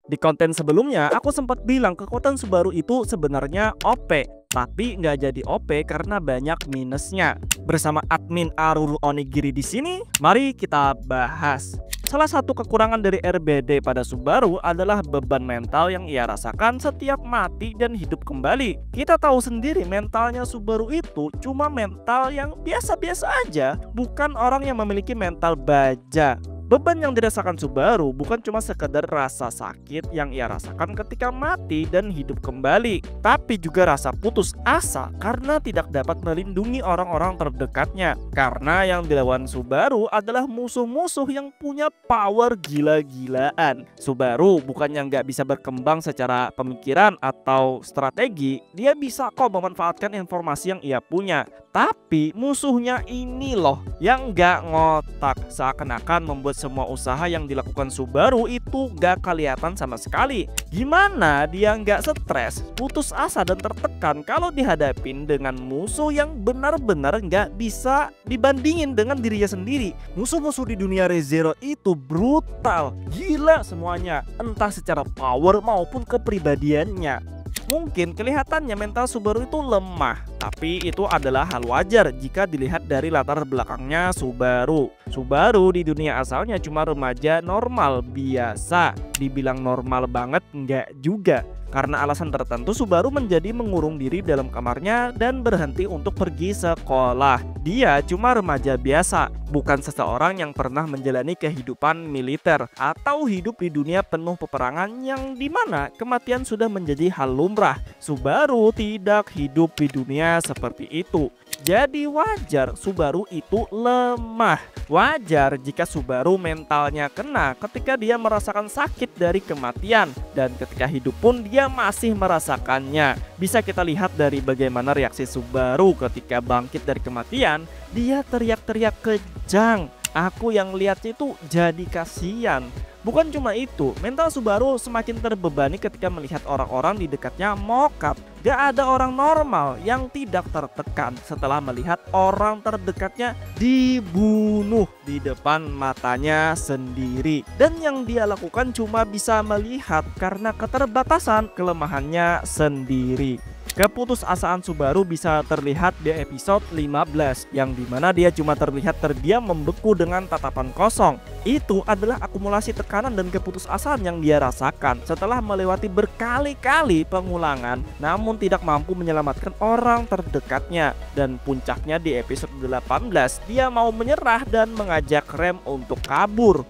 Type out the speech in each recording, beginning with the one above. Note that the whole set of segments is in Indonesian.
Di konten sebelumnya, aku sempat bilang kekuatan Subaru itu sebenarnya OP, tapi nggak jadi OP karena banyak minusnya. Bersama admin Aruru Onigiri di sini, mari kita bahas. Salah satu kekurangan dari RBD pada Subaru adalah beban mental yang ia rasakan setiap mati dan hidup kembali. Kita tahu sendiri mentalnya Subaru itu cuma mental yang biasa-biasa aja, bukan orang yang memiliki mental baja. Beban yang dirasakan Subaru bukan cuma sekedar rasa sakit yang ia rasakan ketika mati dan hidup kembali, tapi juga rasa putus asa karena tidak dapat melindungi orang-orang terdekatnya. Karena yang dilawan Subaru adalah musuh-musuh yang punya power gila-gilaan. Subaru bukannya nggak bisa berkembang secara pemikiran atau strategi, dia bisa kok memanfaatkan informasi yang ia punya. Tapi musuhnya ini loh yang nggak ngotak, seakan-akan membuat semua usaha yang dilakukan Subaru itu gak kelihatan sama sekali. Gimana dia nggak stres, putus asa dan tertekan kalau dihadapin dengan musuh yang benar-benar nggak bisa dibandingin dengan dirinya sendiri. Musuh-musuh di dunia ReZero itu brutal, gila semuanya, entah secara power maupun kepribadiannya. Mungkin kelihatannya mental Subaru itu lemah, tapi itu adalah hal wajar jika dilihat dari latar belakangnya Subaru. Subaru di dunia asalnya cuma remaja normal biasa. Dibilang normal banget enggak juga. Karena alasan tertentu Subaru menjadi mengurung diri dalam kamarnya dan berhenti untuk pergi sekolah. Dia cuma remaja biasa, bukan seseorang yang pernah menjalani kehidupan militer atau hidup di dunia penuh peperangan yang dimana kematian sudah menjadi hal lumrah. Subaru tidak hidup di dunia seperti itu. Jadi wajar Subaru itu lemah. Wajar jika Subaru mentalnya kena ketika dia merasakan sakit dari kematian, dan ketika hidup pun dia masih merasakannya. Bisa kita lihat dari bagaimana reaksi Subaru ketika bangkit dari kematian. Dia teriak-teriak kejang. Aku yang lihatnya itu jadi kasihan. Bukan cuma itu, mental Subaru semakin terbebani ketika melihat orang-orang di dekatnya mokap. Gak ada orang normal yang tidak tertekan setelah melihat orang terdekatnya dibunuh di depan matanya sendiri. Dan yang dia lakukan cuma bisa melihat karena keterbatasan kelemahannya sendiri. Keputusasaan Subaru bisa terlihat di episode 15, yang dimana dia cuma terlihat terdiam membeku dengan tatapan kosong. Itu adalah akumulasi tekanan dan keputusasaan yang dia rasakan setelah melewati berkali-kali pengulangan, namun tidak mampu menyelamatkan orang terdekatnya. Dan puncaknya di episode 18, dia mau menyerah dan mengajak Rem untuk kabur.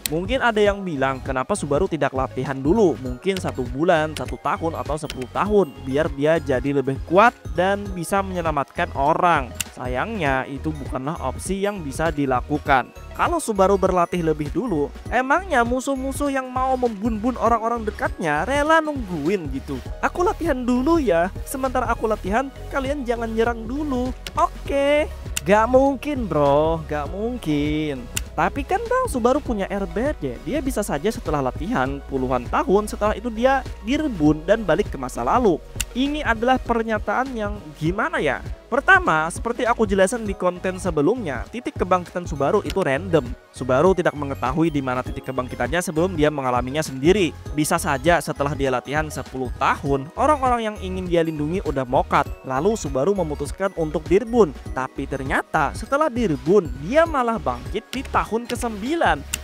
Mungkin ada yang bilang kenapa Subaru tidak latihan dulu, mungkin 1 bulan, 1 tahun, atau 10 tahun, biar dia jadi lebih kuat dan bisa menyelamatkan orang. Sayangnya itu bukanlah opsi yang bisa dilakukan. Kalau Subaru berlatih lebih dulu, emangnya musuh-musuh yang mau membun-bun orang-orang dekatnya rela nungguin gitu? Aku latihan dulu ya, sementara aku latihan kalian jangan nyerang dulu. Oke, gak mungkin bro, gak mungkin. Tapi kan bang, Subaru punya RBD. Dia bisa saja setelah latihan puluhan tahun, setelah itu dia direbut dan balik ke masa lalu. Ini adalah pernyataan yang gimana ya? Pertama, seperti aku jelasin di konten sebelumnya, titik kebangkitan Subaru itu random. Subaru tidak mengetahui di mana titik kebangkitannya sebelum dia mengalaminya sendiri. Bisa saja setelah dia latihan 10 tahun, orang-orang yang ingin dia lindungi udah mokat. Lalu Subaru memutuskan untuk direbut. Tapi ternyata setelah direbut, dia malah bangkit di tahun ke-9.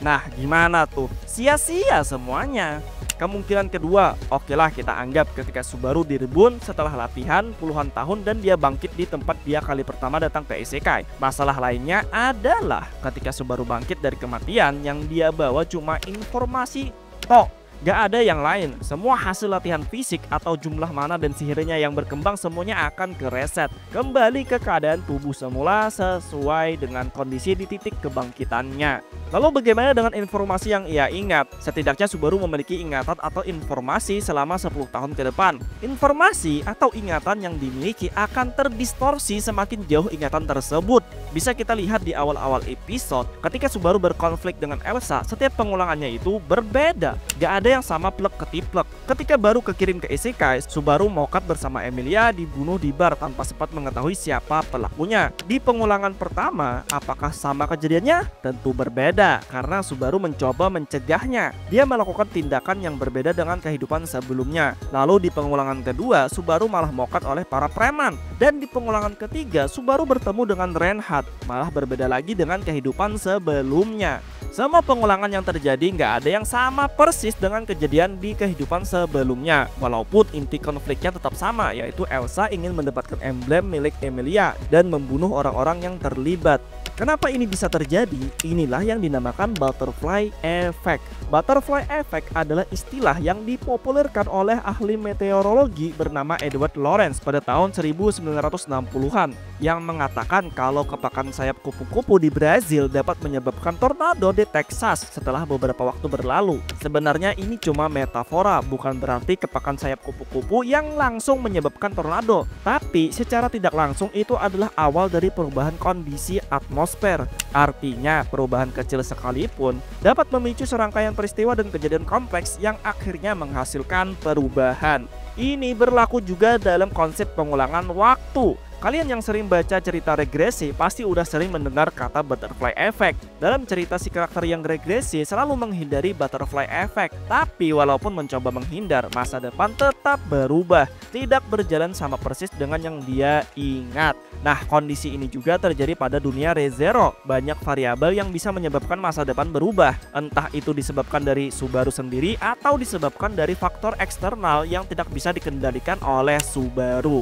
Nah, gimana tuh? Sia-sia semuanya. Kemungkinan kedua, okelah kita anggap ketika Subaru direbut setelah latihan puluhan tahun dan dia bangkit di tempat dia kali pertama datang ke Isekai. Masalah lainnya adalah ketika Subaru bangkit dari kematian, yang dia bawa cuma informasi tok. Gak ada yang lain. Semua hasil latihan fisik atau jumlah mana dan sihirnya yang berkembang semuanya akan kereset kembali ke keadaan tubuh semula sesuai dengan kondisi di titik kebangkitannya. Lalu bagaimana dengan informasi yang ia ingat? Setidaknya Subaru memiliki ingatan atau informasi selama 10 tahun ke depan. Informasi atau ingatan yang dimiliki akan terdistorsi semakin jauh ingatan tersebut. Bisa kita lihat di awal-awal episode ketika Subaru berkonflik dengan Elsa, setiap pengulangannya itu berbeda. Gak ada yang sama plek ketiplek. Ketika baru kekirim ke isekai, Subaru Mokat bersama Emilia dibunuh di bar tanpa sempat mengetahui siapa pelakunya. Di pengulangan pertama, apakah sama kejadiannya? Tentu berbeda, karena Subaru mencoba mencegahnya. Dia melakukan tindakan yang berbeda dengan kehidupan sebelumnya. Lalu di pengulangan kedua, Subaru malah mokat oleh para preman. Dan di pengulangan ketiga, Subaru bertemu dengan Reinhardt, malah berbeda lagi dengan kehidupan sebelumnya. Semua pengulangan yang terjadi nggak ada yang sama persis dengan kejadian di kehidupan sebelumnya. Walaupun inti konfliknya tetap sama, yaitu Elsa ingin mendapatkan emblem milik Emilia dan membunuh orang-orang yang terlibat. Kenapa ini bisa terjadi? Inilah yang dinamakan butterfly effect. Butterfly effect adalah istilah yang dipopulerkan oleh ahli meteorologi bernama Edward Lorenz pada tahun 1960-an yang mengatakan kalau kepakan sayap kupu-kupu di Brazil dapat menyebabkan tornado di Texas setelah beberapa waktu berlalu. Sebenarnya ini cuma metafora, bukan berarti kepakan sayap kupu-kupu yang langsung menyebabkan tornado. Tapi secara tidak langsung itu adalah awal dari perubahan kondisi atmosfer. Artinya perubahan kecil sekalipun dapat memicu serangkaian peristiwa dan kejadian kompleks yang akhirnya menghasilkan perubahan. Ini berlaku juga dalam konsep pengulangan waktu. Kalian yang sering baca cerita regresi pasti udah sering mendengar kata butterfly effect. Dalam cerita si karakter yang regresi selalu menghindari butterfly effect. Tapi walaupun mencoba menghindar, masa depan tetap berubah. Tidak berjalan sama persis dengan yang dia ingat. Nah, kondisi ini juga terjadi pada dunia ReZero. Banyak variabel yang bisa menyebabkan masa depan berubah. Entah itu disebabkan dari Subaru sendiri atau disebabkan dari faktor eksternal yang tidak bisa dikendalikan oleh Subaru.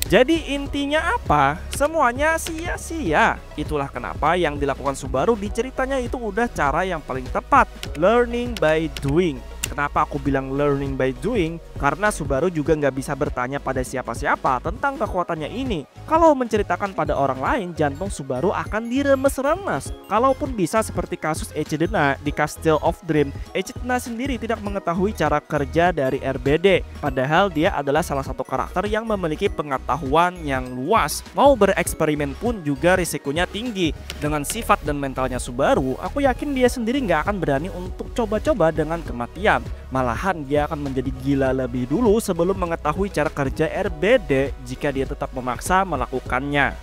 Jadi intinya apa? Semuanya sia-sia. Itulah kenapa yang dilakukan Subaru di ceritanya itu udah cara yang paling tepat. Learning by doing. Kenapa aku bilang learning by doing? Karena Subaru juga nggak bisa bertanya pada siapa-siapa tentang kekuatannya ini. Kalau menceritakan pada orang lain, jantung Subaru akan diremes-remes. Kalaupun bisa seperti kasus Echidna di Castle of Dream, Echidna sendiri tidak mengetahui cara kerja dari RBD. Padahal dia adalah salah satu karakter yang memiliki pengetahuan yang luas. Mau bereksperimen pun juga risikonya tinggi. Dengan sifat dan mentalnya Subaru, aku yakin dia sendiri nggak akan berani untuk coba-coba dengan kematian. Malahan dia akan menjadi gila lebih dulu sebelum mengetahui cara kerja RBD jika dia tetap memaksa melakukannya.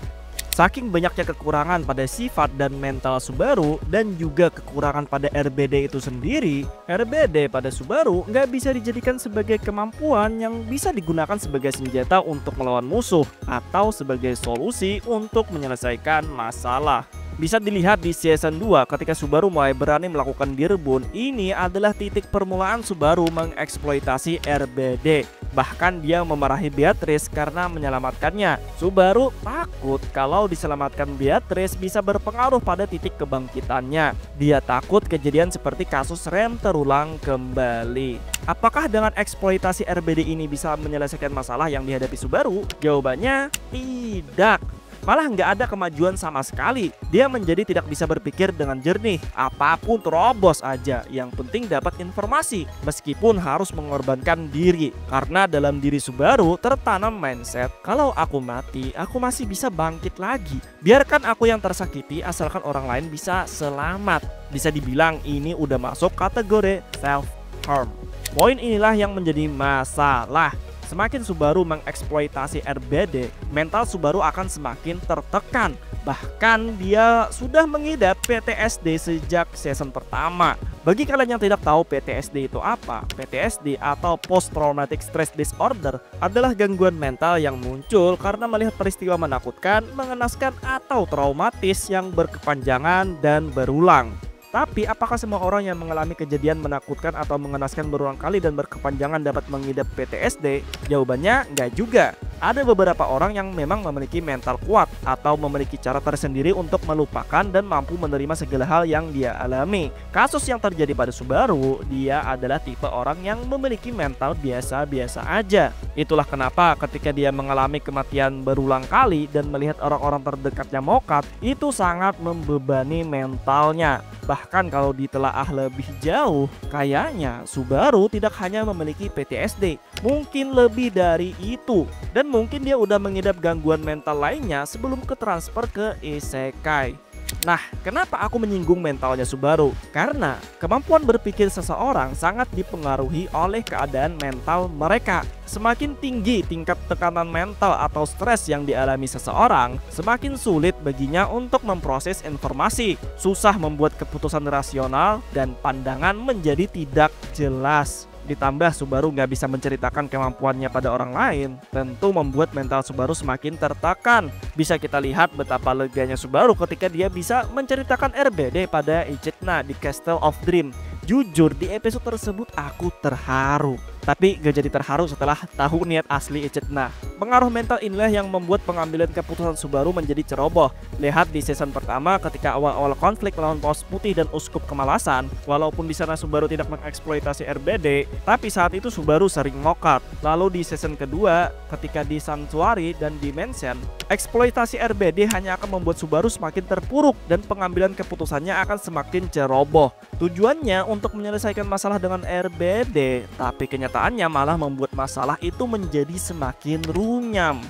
Saking banyaknya kekurangan pada sifat dan mental Subaru dan juga kekurangan pada RBD itu sendiri, RBD pada Subaru nggak bisa dijadikan sebagai kemampuan yang bisa digunakan sebagai senjata untuk melawan musuh atau sebagai solusi untuk menyelesaikan masalah. Bisa dilihat di season 2 ketika Subaru mulai berani melakukan direbun. Ini adalah titik permulaan Subaru mengeksploitasi RBD. Bahkan dia memarahi Beatrice karena menyelamatkannya. Subaru takut kalau diselamatkan Beatrice bisa berpengaruh pada titik kebangkitannya. Dia takut kejadian seperti kasus Ren terulang kembali. Apakah dengan eksploitasi RBD ini bisa menyelesaikan masalah yang dihadapi Subaru? Jawabannya tidak. Malah nggak ada kemajuan sama sekali. Dia menjadi tidak bisa berpikir dengan jernih. Apapun terobos aja. Yang penting dapat informasi, meskipun harus mengorbankan diri. Karena dalam diri Subaru tertanam mindset, kalau aku mati, aku masih bisa bangkit lagi. Biarkan aku yang tersakiti, asalkan orang lain bisa selamat. Bisa dibilang ini udah masuk kategori self-harm. Poin inilah yang menjadi masalah. Semakin Subaru mengeksploitasi RBD, mental Subaru akan semakin tertekan. Bahkan dia sudah mengidap PTSD sejak season pertama. Bagi kalian yang tidak tahu PTSD itu apa, PTSD atau Post Traumatic Stress Disorder adalah gangguan mental yang muncul karena melihat peristiwa menakutkan, mengenaskan atau traumatis yang berkepanjangan dan berulang. Tapi apakah semua orang yang mengalami kejadian menakutkan atau mengenaskan berulang kali dan berkepanjangan dapat mengidap PTSD? Jawabannya enggak juga. Ada beberapa orang yang memang memiliki mental kuat atau memiliki cara tersendiri untuk melupakan dan mampu menerima segala hal yang dia alami. Kasus yang terjadi pada Subaru, dia adalah tipe orang yang memiliki mental biasa-biasa aja. Itulah kenapa ketika dia mengalami kematian berulang kali dan melihat orang-orang terdekatnya mokat, itu sangat membebani mentalnya. Bahkan kalau ditelaah lebih jauh, kayaknya Subaru tidak hanya memiliki PTSD, mungkin lebih dari itu. Dan mungkin dia udah mengidap gangguan mental lainnya sebelum ke transfer ke isekai. Nah, kenapa aku menyinggung mentalnya Subaru? Karena kemampuan berpikir seseorang sangat dipengaruhi oleh keadaan mental mereka. Semakin tinggi tingkat tekanan mental atau stres yang dialami seseorang, semakin sulit baginya untuk memproses informasi, susah membuat keputusan rasional, dan pandangan menjadi tidak jelas. Ditambah Subaru nggak bisa menceritakan kemampuannya pada orang lain, tentu membuat mental Subaru semakin tertekan. Bisa kita lihat betapa leganya Subaru ketika dia bisa menceritakan RBD pada Echidna di Castle of Dream. Jujur di episode tersebut aku terharu. Tapi gak jadi terharu setelah tahu niat asli Echidna. Pengaruh mental inilah yang membuat pengambilan keputusan Subaru menjadi ceroboh. Lihat di season pertama ketika awal-awal konflik melawan Paus Putih dan Uskup Kemalasan. Walaupun di sana Subaru tidak mengeksploitasi RBD, tapi saat itu Subaru sering ngokat. Lalu di season kedua ketika di Sanctuary dan Dimension, eksploitasi RBD hanya akan membuat Subaru semakin terpuruk dan pengambilan keputusannya akan semakin ceroboh. Tujuannya untuk menyelesaikan masalah dengan RBD, tapi kenyataannya malah membuat masalah itu menjadi semakin runyam.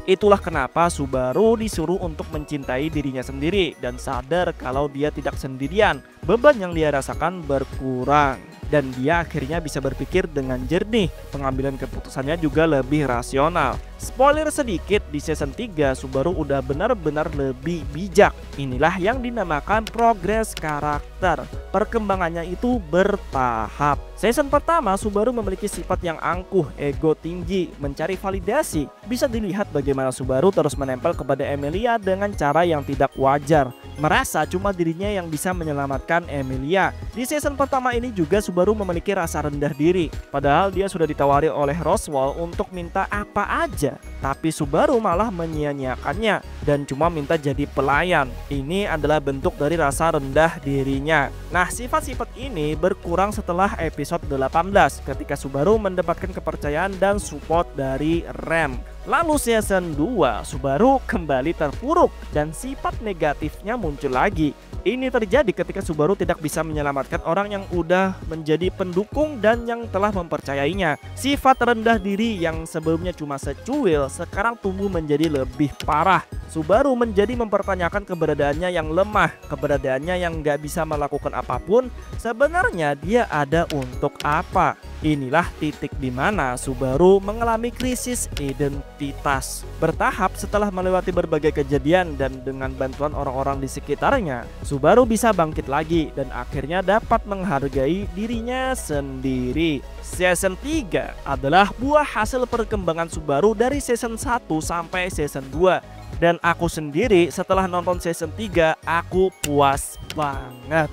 Itulah kenapa Subaru disuruh untuk mencintai dirinya sendiri dan sadar kalau dia tidak sendirian. Beban yang dia rasakan berkurang dan dia akhirnya bisa berpikir dengan jernih. Pengambilan keputusannya juga lebih rasional. Spoiler sedikit, di season 3 Subaru udah benar-benar lebih bijak. Inilah yang dinamakan progres karakter. Perkembangannya itu bertahap. Season pertama Subaru memiliki sifat yang angkuh, ego tinggi, mencari validasi. Bisa dilihat bagaimana Subaru terus menempel kepada Emilia dengan cara yang tidak wajar. Merasa cuma dirinya yang bisa menyelamatkan Emilia. Di season pertama ini juga Subaru memiliki rasa rendah diri. Padahal dia sudah ditawari oleh Roswell untuk minta apa aja, tapi Subaru malah menyia-nyiakannya dan cuma minta jadi pelayan. Ini adalah bentuk dari rasa rendah dirinya. Nah, sifat-sifat ini berkurang setelah episode 18 ketika Subaru mendapatkan kepercayaan dan support dari Rem. Lalu season 2 Subaru kembali terpuruk dan sifat negatifnya muncul lagi. Ini terjadi ketika Subaru tidak bisa menyelamatkan orang yang udah menjadi pendukung dan yang telah mempercayainya. Sifat rendah diri yang sebelumnya cuma secuil sekarang tumbuh menjadi lebih parah. Subaru menjadi mempertanyakan keberadaannya yang lemah, keberadaannya yang gak bisa melakukan apapun. Sebenarnya dia ada untuk apa? Inilah titik di mana Subaru mengalami krisis identitas. Bertahap setelah melewati berbagai kejadian dan dengan bantuan orang-orang di sekitarnya, Subaru bisa bangkit lagi dan akhirnya dapat menghargai dirinya sendiri. Season 3 adalah buah hasil perkembangan Subaru dari season 1 sampai season 2. Dan aku sendiri setelah nonton season 3 aku puas banget.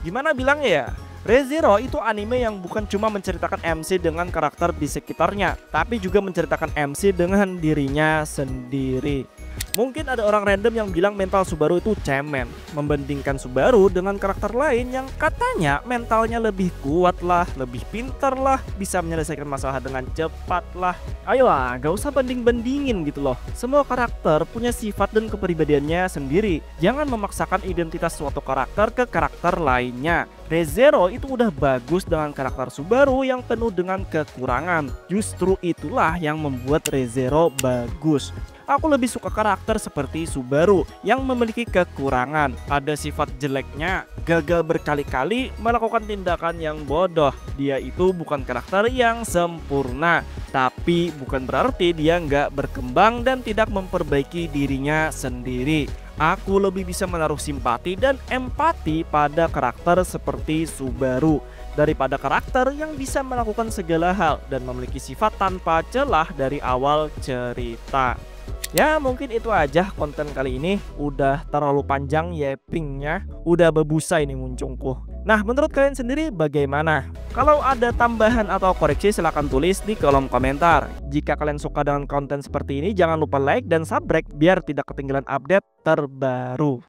Gimana bilangnya ya? Re:Zero itu anime yang bukan cuma menceritakan MC dengan karakter di sekitarnya, tapi juga menceritakan MC dengan dirinya sendiri. Mungkin ada orang random yang bilang mental Subaru itu cemen, membandingkan Subaru dengan karakter lain yang katanya mentalnya lebih kuat lah, lebih pintar lah, bisa menyelesaikan masalah dengan cepat lah. Ayolah, gak usah banding-bandingin gitu loh. Semua karakter punya sifat dan kepribadiannya sendiri. Jangan memaksakan identitas suatu karakter ke karakter lainnya. Re:Zero itu udah bagus dengan karakter Subaru yang penuh dengan kekurangan. Justru itulah yang membuat Re:Zero bagus. Aku lebih suka karakter seperti Subaru yang memiliki kekurangan. Ada sifat jeleknya, gagal berkali-kali melakukan tindakan yang bodoh. Dia itu bukan karakter yang sempurna, tapi bukan berarti dia nggak berkembang dan tidak memperbaiki dirinya sendiri. Aku lebih bisa menaruh simpati dan empati pada karakter seperti Subaru daripada karakter yang bisa melakukan segala hal dan memiliki sifat tanpa celah dari awal cerita. Ya mungkin itu aja konten kali ini. Udah terlalu panjang yappingnya, udah bebusa ini muncungku. Nah menurut kalian sendiri bagaimana? Kalau ada tambahan atau koreksi silahkan tulis di kolom komentar. Jika kalian suka dengan konten seperti ini jangan lupa like dan subscribe biar tidak ketinggalan update terbaru.